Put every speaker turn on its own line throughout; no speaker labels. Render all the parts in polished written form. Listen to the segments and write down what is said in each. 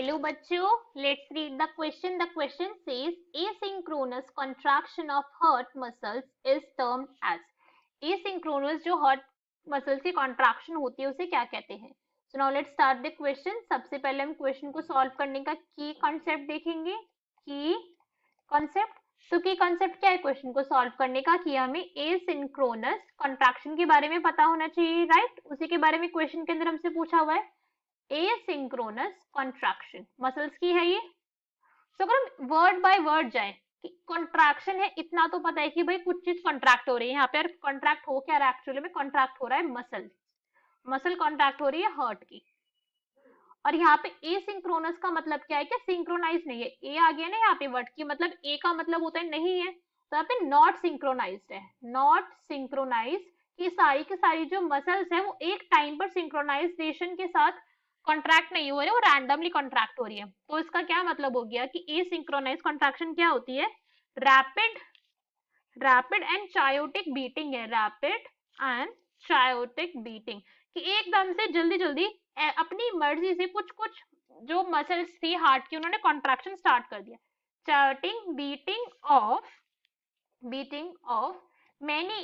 Hello बच्चों, let's read the question. The question says asynchronous contraction of heart muscles is termed as. asynchronous जो heart muscles की contraction होती है उसे क्या कहते हैं? So now let's start the question. सबसे पहले हम क्वेश्चन को सॉल्व करने का की कॉन्सेप्ट देखेंगे. की कॉन्सेप्ट, तो की कॉन्सेप्ट क्या है क्वेश्चन को सॉल्व करने का? कि हमें एसिंक्रोनस कॉन्ट्रैक्शन के बारे में पता होना चाहिए, राइट? उसी के बारे में क्वेश्चन के अंदर हमसे पूछा हुआ है. एसिंक्रोनस कॉन्ट्रैक्शन मसल्स की है ये. तो अगर हम वर्ड बाय वर्ड जाए कि कॉन्ट्रैक्शन है, इतना तो पता है कि भाई कुछ चीज कॉन्ट्रैक्ट हो रही है. यहाँ पे कॉन्ट्रैक्ट हो क्या रहा है? एक्चुअली में कॉन्ट्रैक्ट हो रहा है मसल. मसल कॉन्ट्रैक्ट हो रही है हार्ट की. और यहाँ पे एसिंक्रोनस का मतलब क्या है? कि सिंक्रोनाइज नहीं है. ए आ गया ना यहाँ पे वर्ड की, मतलब ए का मतलब होता है नहीं है, तो यहाँ पे नॉट सिंक्रोनाइज्ड है. नॉट सिंक्रोनाइज की सारी जो मसल्स है वो एक टाइम पर सिंक्रोनाइजेशन के साथ कॉन्ट्रैक्ट नहीं हो रहे, वो रैंडमली कॉन्ट्रैक्ट हो रही है. तो इसका क्या मतलब हो गया कि एसिंक्रोनाइज कॉन्ट्रैक्शन क्या होती है? रैपिड एंड चायोटिक बीटिंग है. रैपिड एंड चायोटिक बीटिंग कि एकदम से जल्दी जल्दी अपनी मर्जी से कुछ कुछ जो मसल्स थी हार्ट की उन्होंने कॉन्ट्रैक्शन स्टार्ट कर दिया. Chaotic beating of many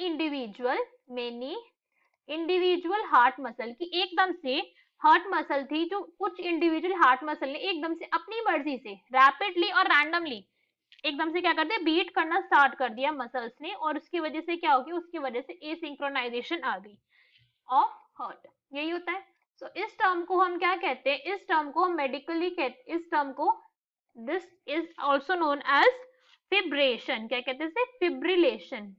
individual heart muscle की एकदम से हार्ट मसल थी, जो कुछ इंडिविजुअल हार्ट मसल ने एकदम से अपनी मर्जी से रैपिडली और रैंडमली एकदम से क्या कर दिया? बीट करना स्टार्ट कर दिया मसल्स ने, और उसकी वजह से क्या होगी? उसकी वजह से एसिंक्रोनाइजेशन आ गई ऑफ हार्ट. यही होता है. सो इस टर्म को हम क्या कहते हैं? इस टर्म को हम मेडिकली कहते, इस टर्म को this is also known as fibrillation. क्या कहते हैं? Fibrillation.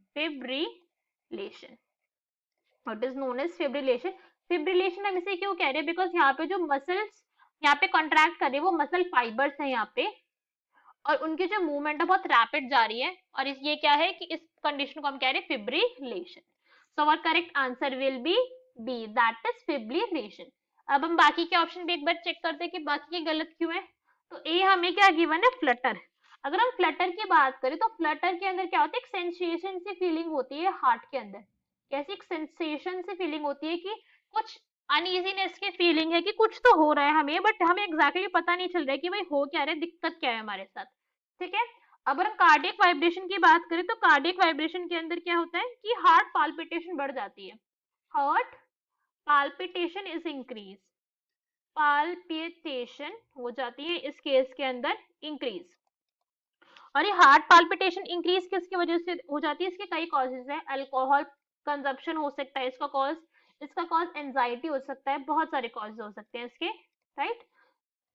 What is known as fibrillation. Fibrillation हम इसे क्यों कह रहे हैं? बिकॉज यहाँ पे जो मसल्स यहाँ पे कॉन्ट्रैक्ट कर रहे हैं वो मसल फाइबर्स हैं यहाँ पे, और उनकी जो मूवमेंट है बहुत रैपिड जा रही है, और इस ये क्या है कि इस कंडीशन को हम कह रहे हैं fibrillation. So our correct answer will be B, that is fibrillation. अब हम बाकी के ऑप्शन भी एक बार चेक करते हैं कि बाकी के गलत क्यों है. तो ए हमें क्या गिवन है? फ्लटर. अगर हम फ्लटर की बात करें तो फ्लटर के अंदर क्या होता है? एक सेंसेशन सी फीलिंग होती है हार्ट के अंदर. कैसी? एक सेंसेशन सी फीलिंग होती है कि कुछ अनइजीनेस की फीलिंग है कि कुछ तो हो रहा है हमें, बट हमें एग्जैक्टली पता नहीं चल रहा है कि भाई हो क्या रहा है, दिक्कत क्या है हमारे साथ. ठीक है. अगर हम कार्डियक वाइब्रेशन की बात करें तो कार्डियक वाइब्रेशन के अंदर क्या होता है कि हार्ट पाल्पिटेशन बढ़ जाती है. Heart palpitation is increase. Palpitation हो जाती है इस केस के अंदर इंक्रीज. और ये हार्ट पाल्पिटेशन इंक्रीज किसकी वजह से हो जाती है? इसके कई कॉजेज हैं. अल्कोहल कंजप्शन हो सकता है इसका कॉज एंजाइटी हो सकता है, बहुत सारे कॉजेज हो सकते हैं इसके, राइट?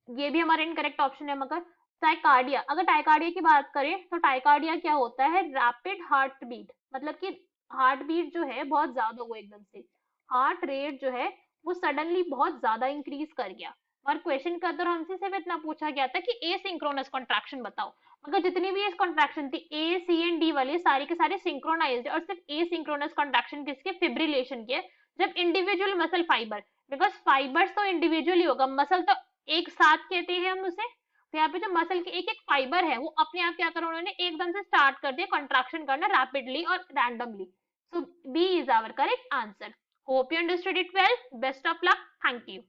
ये भी हमारा इनकरेक्ट ऑप्शन है. मगर टाइकार्डिया, अगर टाइकार्डिया की बात करें तो टाइकार्डिया क्या होता है? रैपिड हार्ट बीट, मतलब कि हार्ट बीट जो है बहुत ज्यादा हो, एकदम से हार्ट रेट जो है वो सडनली बहुत ज्यादा इंक्रीज कर गया. और क्वेश्चन के अंदर हमसे सिर्फ इतना पूछा गया था कि एसिंक्रोनस कॉन्ट्रैक्शन बताओ, मगर जितनी भी इस कॉन्ट्रैक्शन थी ए सी एंड डी वाली सारे के सारे सिंक्रोनाइज्ड, और सिर्फ एसिंक्रोनस कॉन्ट्रैक्शन किसके? फिब्रिलेशन के. जब individual muscle fibre, because fibres तो इंडिविजुअल ही होगा, मसल तो एक साथ कहते हैं हम उसे. तो यहाँ पे जो मसल के एक एक फाइबर है वो अपने आप क्या करा, उन्होंने एकदम से स्टार्ट कर दिया कॉन्ट्रैक्शन करना रैपिडली और randomly. So B is our correct answer. Hope you understood it well. Best of luck. Thank you.